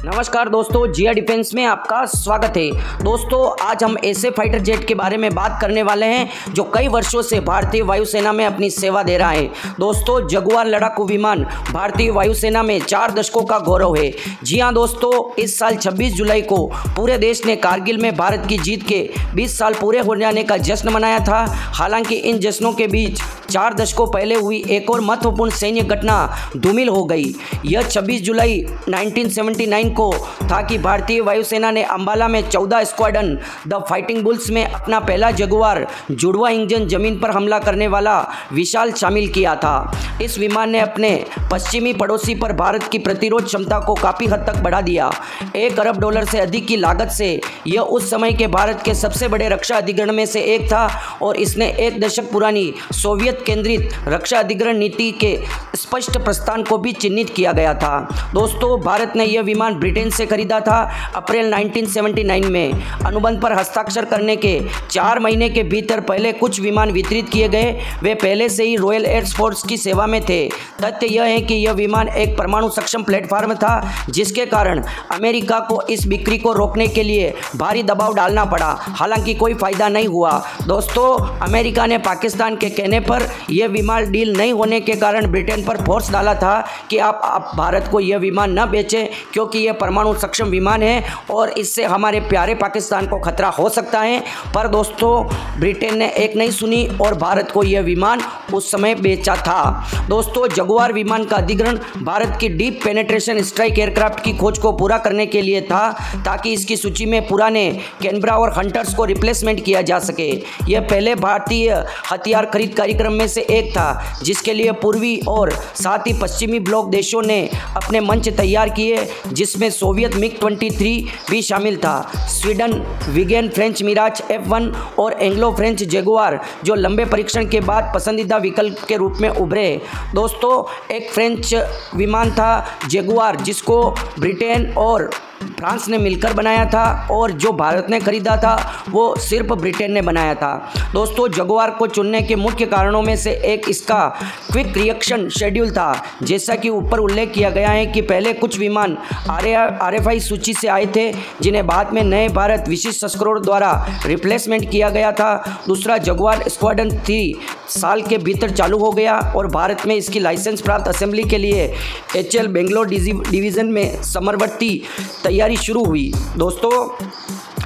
नमस्कार दोस्तों, जिया डिफेंस में आपका स्वागत है। दोस्तों, आज हम ऐसे फाइटर जेट के बारे में बात करने वाले हैं जो कई वर्षों से भारतीय वायुसेना में अपनी सेवा दे रहा है। दोस्तों, जगुआर लड़ाकू विमान भारतीय वायुसेना में 4 दशकों का गौरव है। जी हाँ दोस्तों, इस साल 26 जुलाई को पूरे देश ने कारगिल में भारत की जीत के 20 साल पूरे हो जाने का जश्न मनाया था। हालांकि इन जश्नों के बीच 4 दशकों पहले हुई एक और महत्वपूर्ण सैन्य घटना धूमिल हो गई। यह 26 जुलाई 1979 को था कि भारतीय वायुसेना ने अंबाला में 14 स्क्वाड्रन द फाइटिंग बुल्स में अपना पहला जगुआर जुड़वा इंजन जमीन पर हमला करने वाला विशाल शामिल किया था। इस विमान ने अपने पश्चिमी पड़ोसी पर भारत की प्रतिरोध क्षमता को काफ़ी हद तक बढ़ा दिया। $1 अरब से अधिक की लागत से यह उस समय के भारत के सबसे बड़े रक्षा अधिग्रहण में से एक था और इसने 1 दशक पुरानी सोवियत केंद्रित रक्षा अधिग्रहण नीति के स्पष्ट प्रस्थान को भी चिन्हित किया गया था। दोस्तों, भारत ने यह विमान ब्रिटेन से खरीदा था। अप्रैल 1979 में अनुबंध पर हस्ताक्षर करने के 4 महीने के भीतर पहले कुछ विमान वितरित किए गए। वे पहले से ही रॉयल एयर फोर्स की सेवा में थे। तथ्य यह है कि यह विमान एक परमाणु सक्षम प्लेटफार्म था, जिसके कारण अमेरिका को इस बिक्री को रोकने के लिए भारी दबाव डालना पड़ा। हालांकि कोई फायदा नहीं हुआ। दोस्तों, अमेरिका ने पाकिस्तान के कहने पर यह विमान डील नहीं होने के कारण ब्रिटेन पर फोर्स डाला था कि आप भारत को यह विमान न बेचें, क्योंकि यह परमाणु सक्षम विमान है और इससे हमारे प्यारे पाकिस्तान को खतरा हो सकता है। पर दोस्तों, ब्रिटेन ने एक नहीं सुनी और भारत को यह विमान उस समय बेचा था। दोस्तों, जगुआर विमान का अधिग्रहण भारत की डीप पेनेट्रेशन स्ट्राइक एयरक्राफ्ट की खोज को पूरा करने के लिए था, ताकि इसकी सूची में पुराने कैनबरा और हंटर्स को रिप्लेसमेंट किया जा सके। यह पहले भारतीय हथियार खरीद कार्यक्रम में से एक था, जिसके लिए पूर्वी और साथ ही पश्चिमी ब्लॉक देशों ने अपने मंच तैयार किए, जिसमें सोवियत MiG-23 भी शामिल था। Sweden Wigan French Miraj F1 और एंग्लो फ्रेंच जगुआर जो लंबे परीक्षण के बाद पसंदीदा विकल्प के रूप में उभरे। दोस्तों, एक फ्रेंच विमान था जगुआर, जिसको ब्रिटेन और फ्रांस ने मिलकर बनाया था और जो भारत ने खरीदा था वो सिर्फ ब्रिटेन ने बनाया था। दोस्तों, जगुआर को चुनने के मुख्य कारणों में से एक इसका क्विक रिएक्शन शेड्यूल था। जैसा कि ऊपर उल्लेख किया गया है कि पहले कुछ विमान RFI सूची से आए थे, जिन्हें बाद में नए भारत विशिष्ट संस्करणों द्वारा रिप्लेसमेंट किया गया था। दूसरा, जगुआर स्क्वाड्रन 3 साल के भीतर चालू हो गया और भारत में इसकी लाइसेंस प्राप्त असेंबली के लिए HL बेंगलोर डिवीज़न में समरवर्ती तैयारी शुरू हुई। दोस्तों,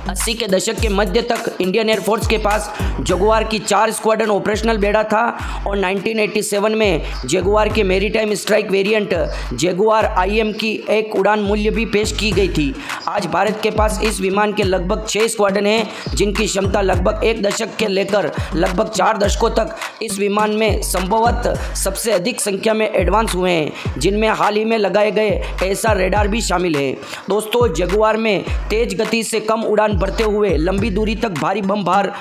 80 के दशक के मध्य तक इंडियन एयरफोर्स के पास जगुआर की 4 स्क्वाड्रन ऑपरेशनल बेड़ा था और 1987 में जगुआर के maritime strike variant Jaguar IM की एक उड़ान मूल्य भी पेश की गई थी। आज भारत के पास इस विमान के लगभग 6 स्क्वाड्रन हैं, जिनकी क्षमता लगभग 1 दशक के लेकर लगभग 4 दशकों तक इस विमान में संभवतः सबसे अधिक संख्या में एडवांस हुए हैं, जिनमें हाल ही में लगाए गए ऐसा रेडार भी शामिल है। दोस्तों, जगुआर में तेज गति से कम उड़ान बढ़ते हुए लंबी दूरी तक भारी बम भार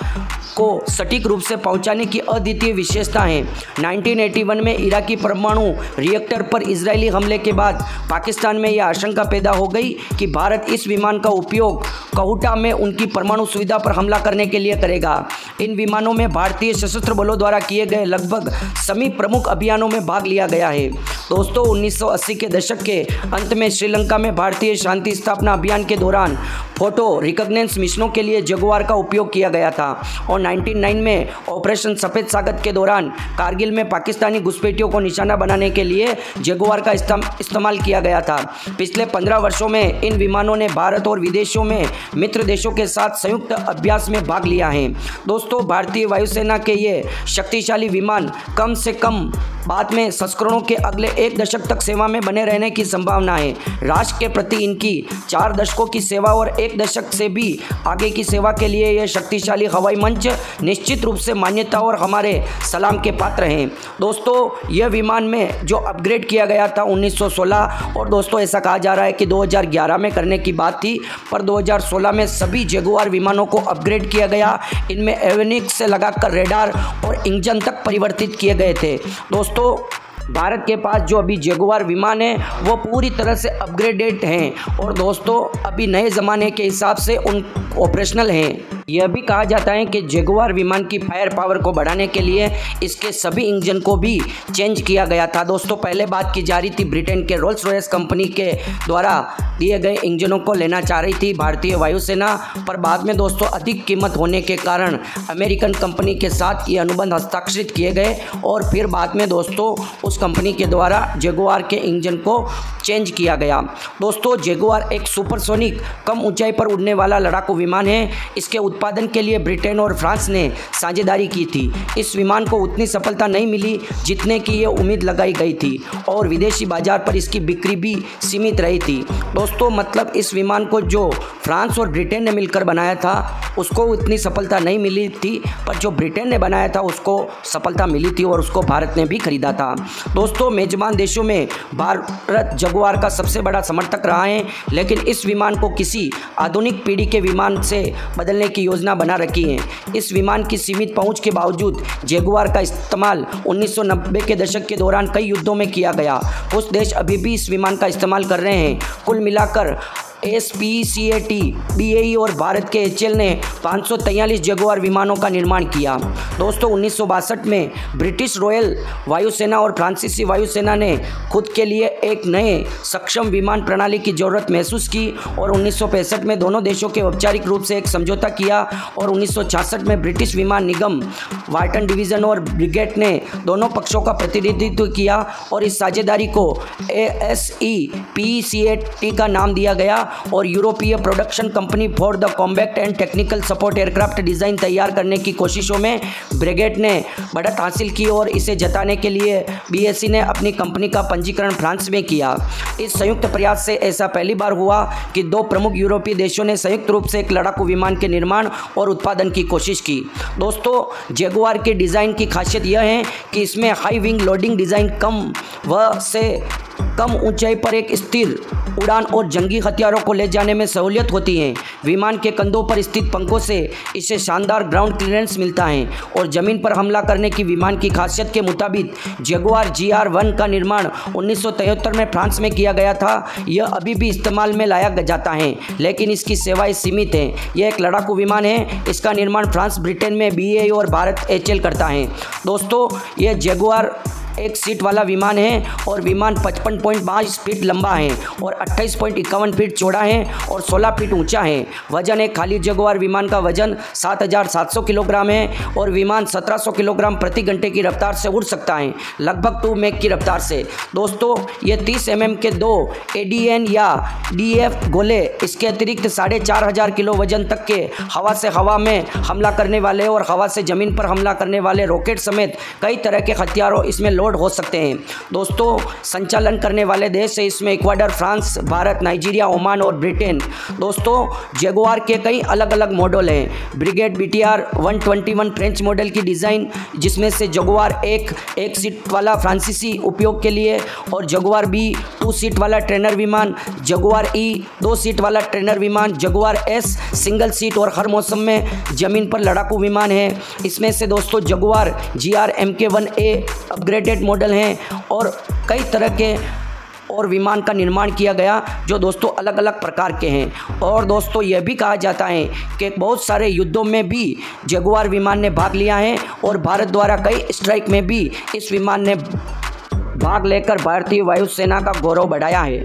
को सटीक रूप से पहुंचाने की अद्वितीय विशेषता है। 1981 में इराकी परमाणु रिएक्टर पर इजरायली हमले के बाद पाकिस्तान में यह आशंका पैदा हो गई कि भारत इस विमान का उपयोग कहूटा में उनकी परमाणु सुविधा पर हमला करने के लिए करेगा। इन विमानों में भारतीय सशस्त्र बलों द्वारा किए गए लगभग सभी प्रमुख अभियानों में भाग लिया गया है। दोस्तों, 1980 के दशक के अंत में श्रीलंका में भारतीय शांति स्थापना अभियान के दौरान फोटो रिकॉग्निशन मिशनों के लिए जगुआर का उपयोग किया गया था और 1999 में ऑपरेशन सफ़ेद सागर के दौरान कारगिल में पाकिस्तानी घुसपैठियों को निशाना बनाने के लिए जगुआर का इस्तेमाल किया गया था। पिछले 15 वर्षों में इन विमानों ने भारत और विदेशों में मित्र देशों के साथ संयुक्त अभ्यास में भाग लिया है। दोस्तों, भारतीय वायुसेना के ये शक्तिशाली विमान कम से कम बाद में संस्करणों के अगले 1 दशक तक सेवा में बने रहने की संभावना है। राष्ट्र के प्रति इनकी 4 दशकों की सेवा और 1 दशक से भी आगे की सेवा के लिए यह शक्तिशाली हवाई मंच निश्चित रूप से मान्यता और हमारे सलाम के पात्र हैं। दोस्तों, यह विमान में जो अपग्रेड किया गया था 1916 और दोस्तों ऐसा कहा जा रहा है कि 2011 में करने की बात थी, पर 2016 में सभी जगुआर विमानों को अपग्रेड किया गया। इनमें एवियोनिक्स से लगाकर रेडार और इंजन तक परिवर्तित किए गए थे। दोस्तों, भारत के पास जो अभी जगुआर विमान है वो पूरी तरह से अपग्रेडेड हैं और दोस्तों अभी नए ज़माने के हिसाब से उन ऑपरेशनल हैं। यह भी कहा जाता है कि जगुआर विमान की फायर पावर को बढ़ाने के लिए इसके सभी इंजन को भी चेंज किया गया था। दोस्तों पहले बात की जा रही थी ब्रिटेन के रोल्स रॉयस कंपनी के द्वारा दिए गए इंजनों को लेना चाह रही थी भारतीय वायुसेना, पर बाद में दोस्तों अधिक कीमत होने के कारण अमेरिकन कंपनी के साथ ये अनुबंध हस्ताक्षरित किए गए और फिर बाद में दोस्तों उस कंपनी के द्वारा जगुआर के इंजन को चेंज किया गया। दोस्तों जगुआर एक सुपरसोनिक कम ऊंचाई पर उड़ने वाला लड़ाकू विमान है। इसके उत्पादन के लिए ब्रिटेन और फ्रांस ने साझेदारी की थी। इस विमान को उतनी सफलता नहीं मिली जितने की ये उम्मीद लगाई गई थी और विदेशी बाजार पर इसकी बिक्री भी सीमित रही थी। दोस्तों मतलब इस विमान को जो फ्रांस और ब्रिटेन ने मिलकर बनाया था उसको उतनी सफलता नहीं मिली थी, पर जो ब्रिटेन ने बनाया था उसको सफलता मिली थी और उसको भारत ने भी खरीदा था। दोस्तों मेजबान देशों में भारत जगुआर का सबसे बड़ा समर्थक रहा है, लेकिन इस विमान को किसी आधुनिक पीढ़ी के विमान से बदलने की योजना बना रखी है। इस विमान की सीमित पहुंच के बावजूद जगुआर का इस्तेमाल 1990 के दशक के दौरान कई युद्धों में किया गया। कुछ देश अभी भी इस विमान का इस्तेमाल कर रहे हैं। कुल मिलाकर SPCAT, BAE और भारत के HAL ने 543 जगुआर विमानों का निर्माण किया। दोस्तों 1962 में ब्रिटिश रॉयल वायुसेना और फ्रांसीसी वायुसेना ने खुद के लिए एक नए सक्षम विमान प्रणाली की ज़रूरत महसूस की और 1965 में दोनों देशों के औपचारिक रूप से एक समझौता किया और 1966 में ब्रिटिश विमान निगम वार्टन डिवीज़न और ब्रिगेड ने दोनों पक्षों का प्रतिनिधित्व किया और इस साझेदारी को ASEPCAT का नाम दिया गया और यूरोपीय production company for the combat and technical support aircraft design तैयार करने की कोशिशों में ब्रिगेड ने बढ़त हासिल की और इसे जताने के लिए BAC ने अपनी कंपनी का पंजीकरण फ्रांस में किया। इस संयुक्त प्रयास से ऐसा पहली बार हुआ कि दो प्रमुख यूरोपीय देशों ने संयुक्त रूप से एक लड़ाकू विमान के निर्माण और उत्पादन की कोशिश की। दोस्तों जगुआर के डिज़ाइन की खासियत यह है कि इसमें हाई विंग लोडिंग डिज़ाइन कम ऊंचाई पर एक स्थिर उड़ान और जंगी हथियारों को ले जाने में सहूलियत होती है। विमान के कंधों पर स्थित पंखों से इसे शानदार ग्राउंड क्लियरेंस मिलता है और ज़मीन पर हमला करने की विमान की खासियत के मुताबिक जगुआर GR1 का निर्माण 1973 में फ्रांस में किया गया था। यह अभी भी इस्तेमाल में लाया जाता है, लेकिन इसकी सेवाएं सीमित हैं। यह एक लड़ाकू विमान है। इसका निर्माण फ्रांस, ब्रिटेन में BAE और भारत HAL करता है। दोस्तों यह जगुआर एक सीट वाला विमान है और विमान 55.5 फीट लंबा है और 28.51 फीट चौड़ा है और 16 फीट ऊंचा है। वजन एक खाली जगुआर विमान का वजन 7,700 किलोग्राम है और विमान 1700 किलोग्राम प्रति घंटे की रफ्तार से उड़ सकता है, लगभग 2 मैक की रफ्तार से। दोस्तों ये 30 mm के 2 ADN या DF गोले, इसके अतिरिक्त 4500 किलो वजन तक के हवा से हवा में हमला करने वाले और हवा से ज़मीन पर हमला करने वाले रॉकेट समेत कई तरह के हथियारों इसमें लोड हो सकते हैं। दोस्तों संचालन करने वाले देश है इसमें Ecuador, France, Bharat, Nigeria, Oman और ब्रिटेन। दोस्तों जगुआर के कई अलग अलग मॉडल हैं। ब्रिगेड BTR 121 फ्रेंच मॉडल की डिज़ाइन, जिसमें से जगुआर एक सीट वाला फ्रांसीसी उपयोग के लिए और जगुआर B 2 सीट वाला ट्रेनर विमान, जगुआर E 2 सीट वाला ट्रेनर विमान, जगुआर S सिंगल सीट और हर मौसम में ज़मीन पर लड़ाकू विमान है। इसमें से दोस्तों Jaguar GR Mk1A upgraded model हैं और कई तरह के और विमान का निर्माण किया गया जो दोस्तों अलग अलग प्रकार के हैं। और दोस्तों यह भी कहा जाता है कि बहुत सारे युद्धों में भी जगुआर विमान ने भाग लिया है और भारत द्वारा कई स्ट्राइक में भी इस विमान ने भाग लेकर भारतीय वायुसेना का गौरव बढ़ाया है।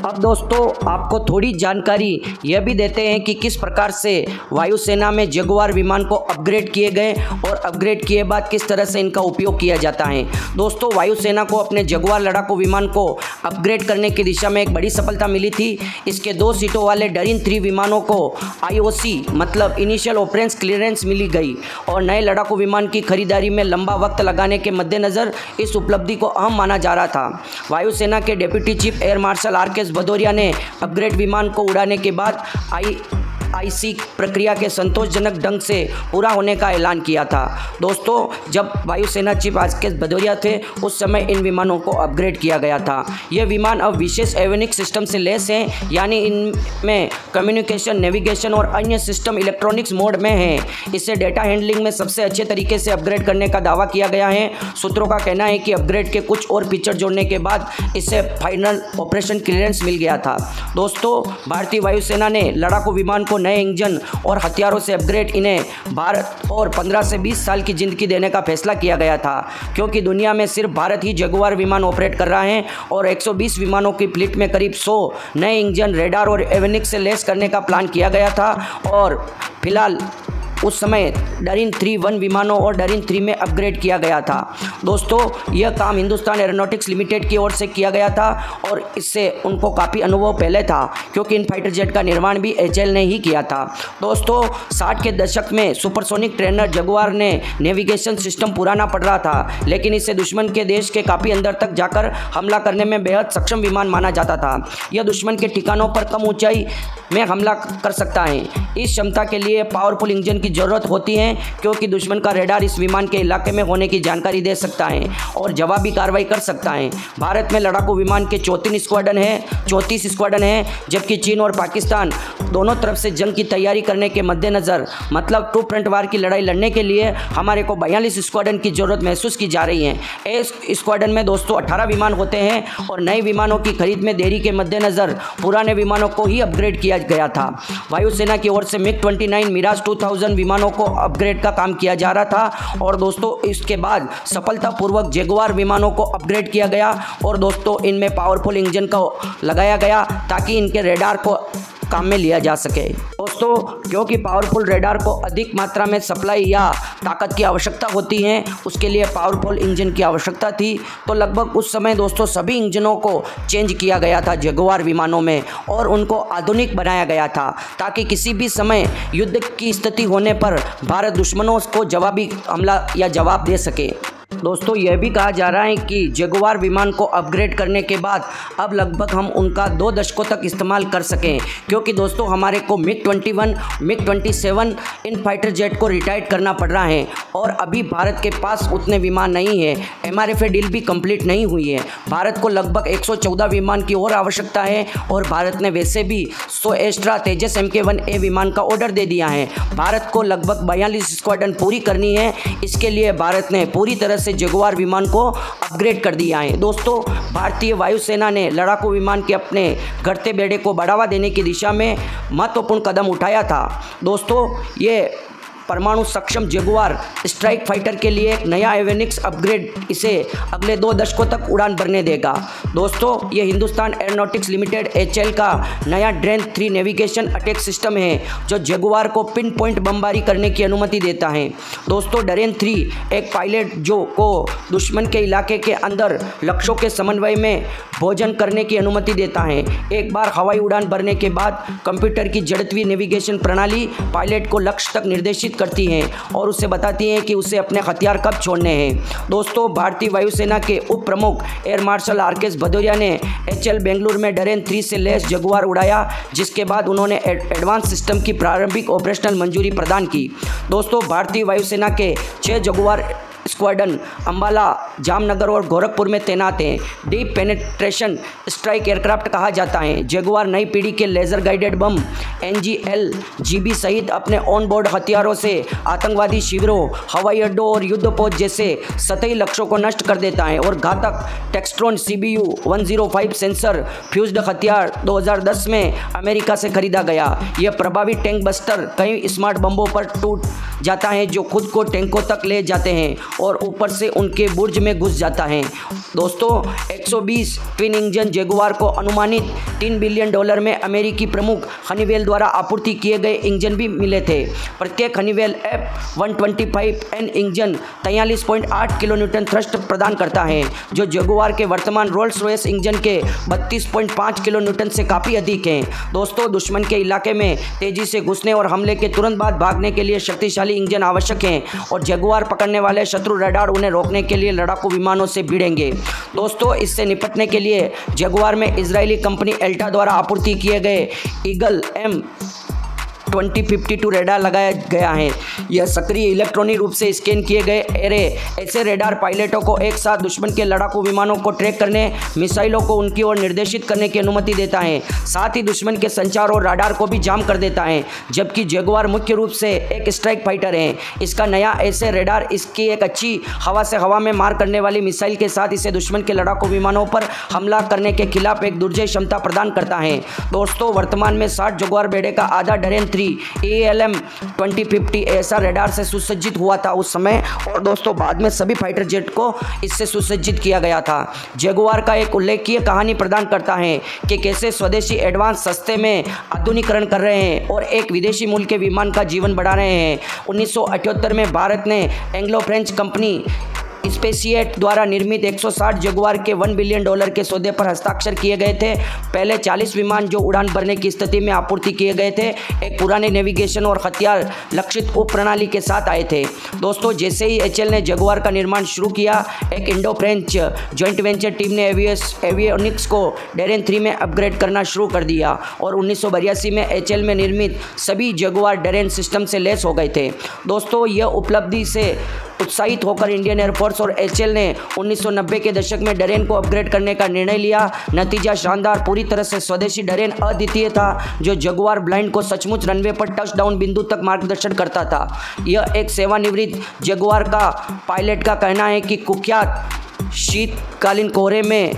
अब दोस्तों आपको थोड़ी जानकारी यह भी देते हैं कि किस प्रकार से वायुसेना में जगुआर विमान को अपग्रेड किए गए और अपग्रेड किए बाद किस तरह से इनका उपयोग किया जाता है। दोस्तों वायुसेना को अपने जगुआर लड़ाकू विमान को अपग्रेड करने की दिशा में एक बड़ी सफलता मिली थी। इसके 2 सीटों वाले डरिन 3 विमानों को IOC मतलब इनिशियल ऑपरेंस क्लियरेंस मिली गई और नए लड़ाकू विमान की खरीदारी में लंबा वक्त लगाने के मद्देनज़र इस उपलब्धि को अहम माना जा रहा था। वायुसेना के deputy chief air marshal RK Bhadauria ने अपग्रेड विमान को उड़ाने के बाद IC प्रक्रिया के संतोषजनक ढंग से पूरा होने का ऐलान किया था। दोस्तों, जब वायुसेना चीफ आरकेएस भदौरिया थे उस समय इन विमानों को अपग्रेड किया गया था। ये विमान अब विशेष एवियोनिक्स सिस्टम से लैस हैं, यानी इनमें कम्युनिकेशन, नेविगेशन और अन्य सिस्टम इलेक्ट्रॉनिक्स मोड में हैं। इसे डेटा हैंडलिंग में सबसे अच्छे तरीके से अपग्रेड करने का दावा किया गया है। सूत्रों का कहना है कि अपग्रेड के कुछ और फीचर जोड़ने के बाद इसे फाइनल ऑपरेशन क्लियरेंस मिल गया था। दोस्तों, भारतीय वायुसेना ने लड़ाकू विमान को नए इंजन और हथियारों से अपग्रेड इन्हें भारत और 15 से 20 साल की ज़िंदगी देने का फैसला किया गया था, क्योंकि दुनिया में सिर्फ भारत ही जगुआर विमान ऑपरेट कर रहा है और 120 विमानों की फ्लीट में करीब 100 नए इंजन, रेडार और एवियोनिक्स से लैस करने का प्लान किया गया था। और फिलहाल उस समय डरिन 3-1 विमानों और डरिन 3 में अपग्रेड किया गया था। दोस्तों, यह काम हिंदुस्तान एरोनॉटिक्स लिमिटेड की ओर से किया गया था और इससे उनको काफ़ी अनुभव पहले था, क्योंकि इन फाइटर जेट का निर्माण भी HAL ने ही किया था। दोस्तों, 60 के दशक में सुपरसोनिक ट्रेनर जगुआर ने नेविगेशन सिस्टम पुराना पड़ रहा था, लेकिन इसे दुश्मन के देश के काफ़ी अंदर तक जाकर हमला करने में बेहद सक्षम विमान माना जाता था। यह दुश्मन के ठिकानों पर कम ऊंचाई में हमला कर सकता है। इस क्षमता के लिए पावरफुल इंजन की ज़रूरत होती है, क्योंकि दुश्मन का रेडार इस विमान के इलाके में होने की जानकारी दे सकता है और जवाबी कार्रवाई कर सकता है। भारत में लड़ाकू विमान के 34 स्क्वाड्रन है, जबकि चीन और पाकिस्तान दोनों तरफ से जंग की तैयारी करने के मद्देनज़र, मतलब टू फ्रंट वार की लड़ाई लड़ने के लिए हमारे को 42 स्क्वाड्रन की ज़रूरत महसूस की जा रही है। इस स्क्वाड्रन में दोस्तों 18 विमान होते हैं और नए विमानों की खरीद में देरी के मद्देनज़र पुराने विमानों को ही अपग्रेड किया गया था। वायुसेना की ओर से MiG-29 मिराज 2000 विमानों को अपग्रेड का काम किया जा रहा था और दोस्तों इसके बाद सफलतापूर्वक जगुआर विमानों को अपग्रेड किया गया और दोस्तों इनमें पावरफुल इंजन को लगाया गया ताकि इनके रेडार को काम में लिया जा सके। दोस्तों, क्योंकि पावरफुल रेडार को अधिक मात्रा में सप्लाई या ताकत की आवश्यकता होती है, उसके लिए पावरफुल इंजन की आवश्यकता थी, तो लगभग उस समय दोस्तों सभी इंजनों को चेंज किया गया था जगुआर विमानों में और उनको आधुनिक बनाया गया था, ताकि किसी भी समय युद्ध की स्थिति होने पर भारत दुश्मनों को जवाबी हमला या जवाब दे सके। दोस्तों, यह भी कहा जा रहा है कि जगुआर विमान को अपग्रेड करने के बाद अब लगभग हम उनका 2 दशकों तक इस्तेमाल कर सकें, क्योंकि दोस्तों हमारे को MiG-21, MiG-27 इन फाइटर जेट को रिटायर्ड करना पड़ रहा है और अभी भारत के पास उतने विमान नहीं है। MRFA डील भी कंप्लीट नहीं हुई है। भारत को लगभग 114 विमान की और आवश्यकता है और भारत ने वैसे भी 100 एस्ट्रा तेजस MK-1A विमान का ऑर्डर दे दिया है। भारत को लगभग 42 स्क्वाड्रन पूरी करनी है। इसके लिए भारत ने पूरी तरह से जगुआर विमान को अपग्रेड कर दिया है। दोस्तों, भारतीय वायुसेना ने लड़ाकू विमान के अपने घटते बेड़े को बढ़ावा देने की दिशा में महत्वपूर्ण कदम उठाया था। दोस्तों, ये परमाणु सक्षम जगुआर स्ट्राइक फाइटर के लिए एक नया एवियोनिक्स अपग्रेड इसे अगले 2 दशकों तक उड़ान भरने देगा। दोस्तों, ये हिंदुस्तान एरोनॉटिक्स लिमिटेड HAL का नया ड्रेन 3 नेविगेशन अटैक सिस्टम है, जो जगुआर को पिन पॉइंट बमबारी करने की अनुमति देता है। दोस्तों, ड्रेन 3 एक पायलट जो को दुश्मन के इलाके के अंदर लक्ष्यों के समन्वय में भोजन करने की अनुमति देता है। एक बार हवाई उड़ान भरने के बाद कंप्यूटर की जड़त्वीय नेविगेशन प्रणाली पायलट को लक्ष्य तक निर्देशित करती हैं और उसे बताती हैं कि उसे अपने हथियार कब छोड़ने हैं। दोस्तों, भारतीय वायुसेना के उप प्रमुख एयर मार्शल आरकेएस भदौरिया ने HAL बेंगलुरु में ड्रेन 3 से लैस जगुआर उड़ाया, जिसके बाद उन्होंने एडवांस सिस्टम की प्रारंभिक ऑपरेशनल मंजूरी प्रदान की। दोस्तों, भारतीय वायुसेना के 6 जगुआर स्क्वाड्रन अंबाला, जामनगर और गोरखपुर में तैनात हैं। डीप पेनेट्रेशन स्ट्राइक एयरक्राफ्ट कहा जाता है। जगुआर नई पीढ़ी के लेज़र गाइडेड बम NGL-GB सहित अपने ऑन बोर्ड हथियारों से आतंकवादी शिविरों, हवाई अड्डों और युद्धपोत जैसे सतही लक्ष्यों को नष्ट कर देता है और घातक टेक्स्ट्रॉन CBU-105 सेंसर फ्यूज्ड हथियार 2010 में अमेरिका से खरीदा गया। यह प्रभावी टैंक बस्टर कई स्मार्ट बम्बों पर टूट जाता है जो खुद को टैंकों तक ले जाते हैं और ऊपर से उनके बुर्ज में घुस जाता है। दोस्तों, 120 ट्विन इंजन जगुआर को अनुमानित $3 बिलियन में अमेरिकी प्रमुख हनीवेल द्वारा आपूर्ति किए गए इंजन भी मिले थे। प्रत्येक Honeywell F125N engine 43.8 kilonewton thrust प्रदान करता है, जो जगुआर के वर्तमान रोल्स रॉयस इंजन के 32.5 किलोन्यूटन से काफ़ी अधिक है। दोस्तों, दुश्मन के इलाके में तेजी से घुसने और हमले के तुरंत बाद भागने के लिए शक्तिशाली इंजन आवश्यक हैं और जगुआर पकड़ने वाले शत्रु रडार उन्हें रोकने के लिए लड़ाकू विमानों से भिड़ेंगे। दोस्तों, इससे निपटने के लिए जगुआर में इजरायली कंपनी एल्टा द्वारा आपूर्ति किए गए ईगल 2052 रेडार लगाया गया है। यह सक्रिय इलेक्ट्रॉनिक रूप से स्कैन किए गए एरे ऐसे रेडार पायलटों को एक साथ दुश्मन के लड़ाकू विमानों को ट्रैक करने, मिसाइलों को उनकी ओर निर्देशित करने की अनुमति देता है। साथ ही दुश्मन के संचार और राडार को भी जाम कर देता है। जबकि जगुआर मुख्य रूप से एक स्ट्राइक फाइटर है। इसका नया ऐसे रेडार इसकी एक अच्छी हवा से हवा में मार करने वाली मिसाइल के साथ इसे दुश्मन के लड़ाकू विमानों पर हमला करने के खिलाफ एक दुर्जय क्षमता प्रदान करता है। दोस्तों, वर्तमान में 60 जगुआर बेड़े का आधा डरेन 3 ALM 2050 ऐसा रेडार से सुसज्जित हुआ था उस समय, और दोस्तों बाद में सभी फाइटर जेट को इससे सुसज्जित किया गया था। जगुआर का एक उल्लेखनीय कहानी प्रदान करता है कि कैसे स्वदेशी एडवांस सस्ते में आधुनिकीकरण कर रहे हैं और एक विदेशी मूल्य के विमान का जीवन बढ़ा रहे हैं। 1978 में भारत ने एंग्लो फ्रेंच कंपनी स्पेसजेट द्वारा निर्मित 160 जगुआर के $1 बिलियन के सौदे पर हस्ताक्षर किए गए थे। पहले 40 विमान जो उड़ान भरने की स्थिति में आपूर्ति किए गए थे, एक पुराने नेविगेशन और हथियार लक्षित उप प्रणाली के साथ आए थे। दोस्तों, जैसे ही HAL ने जगुआर का निर्माण शुरू किया, एक Indo French joint venture team ने एवियोनिक्स को डरेन 3 में अपग्रेड करना शुरू कर दिया और 1982 में HAL में निर्मित सभी जगुआर डरेन सिस्टम से लैस हो गए थे। दोस्तों, यह उपलब्धि से उत्साहित होकर इंडियन एयरफोर्स और HAL ने 1990 के दशक में डरेन को अपग्रेड करने का निर्णय लिया। नतीजा शानदार, पूरी तरह से स्वदेशी डरेन अद्वितीय था, जो जगुआर ब्लाइंड को सचमुच रनवे पर टचडाउन बिंदु तक मार्गदर्शन करता था। यह एक सेवानिवृत्त जगुआर का पायलट का कहना है कि कुख्यात शीतकालीन कोहरे में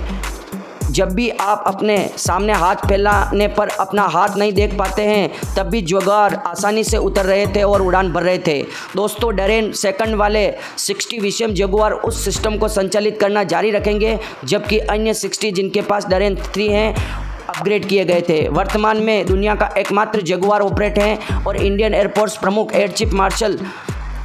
जब भी आप अपने सामने हाथ फैलाने पर अपना हाथ नहीं देख पाते हैं, तब भी जगुआर आसानी से उतर रहे थे और उड़ान भर रहे थे। दोस्तों, डरेन सेकंड वाले 60 विषम जगुआर उस सिस्टम को संचालित करना जारी रखेंगे, जबकि अन्य 60 जिनके पास डरेन 3 हैं अपग्रेड किए गए थे। वर्तमान में दुनिया का एकमात्र जगुआर ऑपरेट हैं और इंडियन एयरफोर्स प्रमुख एयर चीफ मार्शल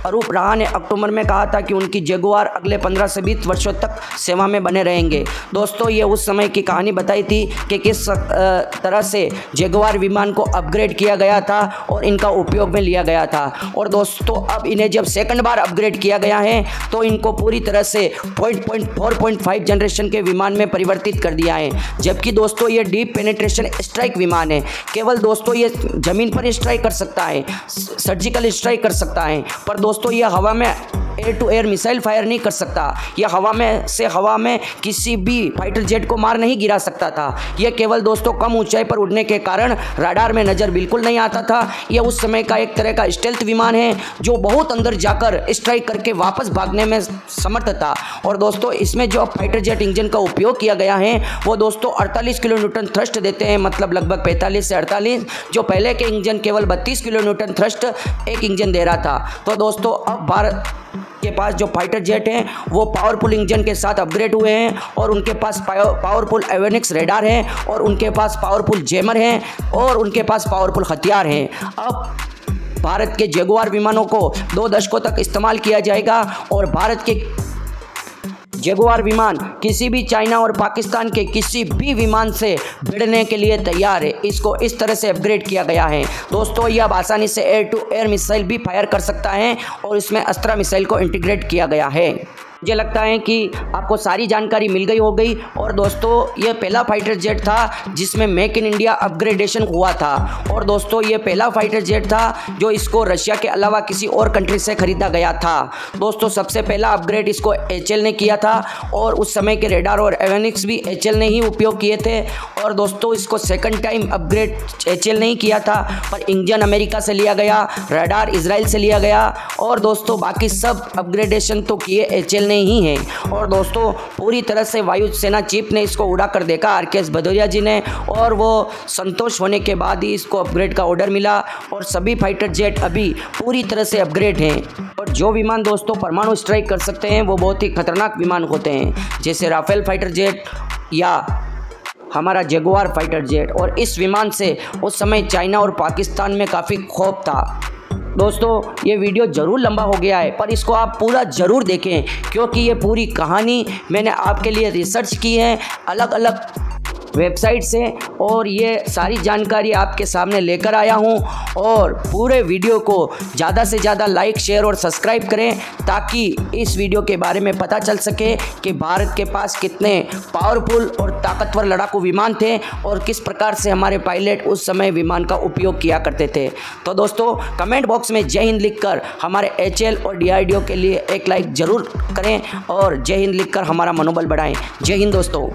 अरूप राहा ने अक्टूबर में कहा था कि उनकी जगुआर अगले 15 से 20 वर्षों तक सेवा में बने रहेंगे। दोस्तों, ये उस समय की कहानी बताई थी कि किस तरह से जगुआर विमान को अपग्रेड किया गया था और इनका उपयोग में लिया गया था। और दोस्तों, अब इन्हें जब सेकंड बार अपग्रेड किया गया है तो इनको पूरी तरह से 4.5 जनरेशन के विमान में परिवर्तित कर दिया है। जबकि दोस्तों, ये डीप पेनिट्रेशन स्ट्राइक विमान है। केवल दोस्तों ये ज़मीन पर स्ट्राइक कर सकता है, सर्जिकल स्ट्राइक कर सकता है, पर दोस्तों यह हवा में air to air missile fire नहीं कर सकता। यह हवा में किसी भी फाइटर जेट को मार नहीं गिरा सकता था। यह केवल दोस्तों कम ऊंचाई पर उड़ने के कारण राडार में नज़र बिल्कुल नहीं आता था। यह उस समय का एक तरह का स्टेल्थ विमान है जो बहुत अंदर जाकर स्ट्राइक करके वापस भागने में समर्थ था। और दोस्तों, इसमें जो फाइटर जेट इंजन का उपयोग किया गया है वो दोस्तों 48 किलो न्यूटन थ्रस्ट देते हैं, मतलब लगभग 45 से 48। जो पहले के इंजन केवल 32 किलो न्यूटन थ्रस्ट एक इंजन दे रहा था। तो दोस्तों, अब भारत के पास जो फाइटर जेट हैं वो पावरफुल इंजन के साथ अपग्रेड हुए हैं और उनके पास पावरफुल एवियोनिक्स रेडार है और उनके पास पावरफुल जैमर हैं और उनके पास पावरफुल हथियार हैं। अब भारत के जगुआर विमानों को 2 दशकों तक इस्तेमाल किया जाएगा और भारत के जगुआर विमान किसी भी चाइना और पाकिस्तान के किसी भी विमान से भिड़ने के लिए तैयार है। इसको इस तरह से अपग्रेड किया गया है। दोस्तों, यह अब आसानी से एयर टू एयर मिसाइल भी फायर कर सकता है और इसमें अस्त्रा मिसाइल को इंटीग्रेट किया गया है। मुझे लगता है कि आपको सारी जानकारी मिल गई होगी। और दोस्तों, ये पहला फाइटर जेट था जिसमें मेक इन इंडिया अपग्रेडेशन हुआ था। और दोस्तों, ये पहला फाइटर जेट था जो इसको रशिया के अलावा किसी और कंट्री से खरीदा गया था। दोस्तों, सबसे पहला अपग्रेड इसको HAL ने किया था और उस समय के रेडार और एवियोनिक्स भी HAL ने ही उपयोग किए थे। और दोस्तों, इसको सेकंड टाइम अपग्रेड HAL नहीं किया था, पर इंजन अमेरिका से लिया गया, रेडार इजराइल से लिया गया और दोस्तों बाकी सब अपग्रेडेशन तो किए HAL नहीं है। और दोस्तों, पूरी तरह से वायुसेना चीफ ने इसको उड़ा कर देखा, RKS भदौरिया जी ने, और वो संतोष होने के बाद ही इसको अपग्रेड का ऑर्डर मिला और सभी फाइटर जेट अभी पूरी तरह से अपग्रेड हैं। और जो विमान दोस्तों परमाणु स्ट्राइक कर सकते हैं वो बहुत ही खतरनाक विमान होते हैं, जैसे राफेल फाइटर जेट या हमारा जगुआर फाइटर जेट। और इस विमान से उस समय चाइना और पाकिस्तान में काफ़ी खौफ था। दोस्तों, ये वीडियो ज़रूर लंबा हो गया है, पर इसको आप पूरा ज़रूर देखें, क्योंकि ये पूरी कहानी मैंने आपके लिए रिसर्च की है। अलग अलग वेबसाइट से, और ये सारी जानकारी आपके सामने लेकर आया हूँ। और पूरे वीडियो को ज़्यादा से ज़्यादा लाइक, शेयर और सब्सक्राइब करें ताकि इस वीडियो के बारे में पता चल सके कि भारत के पास कितने पावरफुल और ताकतवर लड़ाकू विमान थे और किस प्रकार से हमारे पायलट उस समय विमान का उपयोग किया करते थे। तो दोस्तों, कमेंट बॉक्स में जय हिंद लिखकर हमारे HAL और DRDO के लिए एक लाइक ज़रूर करें और जय हिंद लिखकर हमारा मनोबल बढ़ाएं। जय हिंद दोस्तों।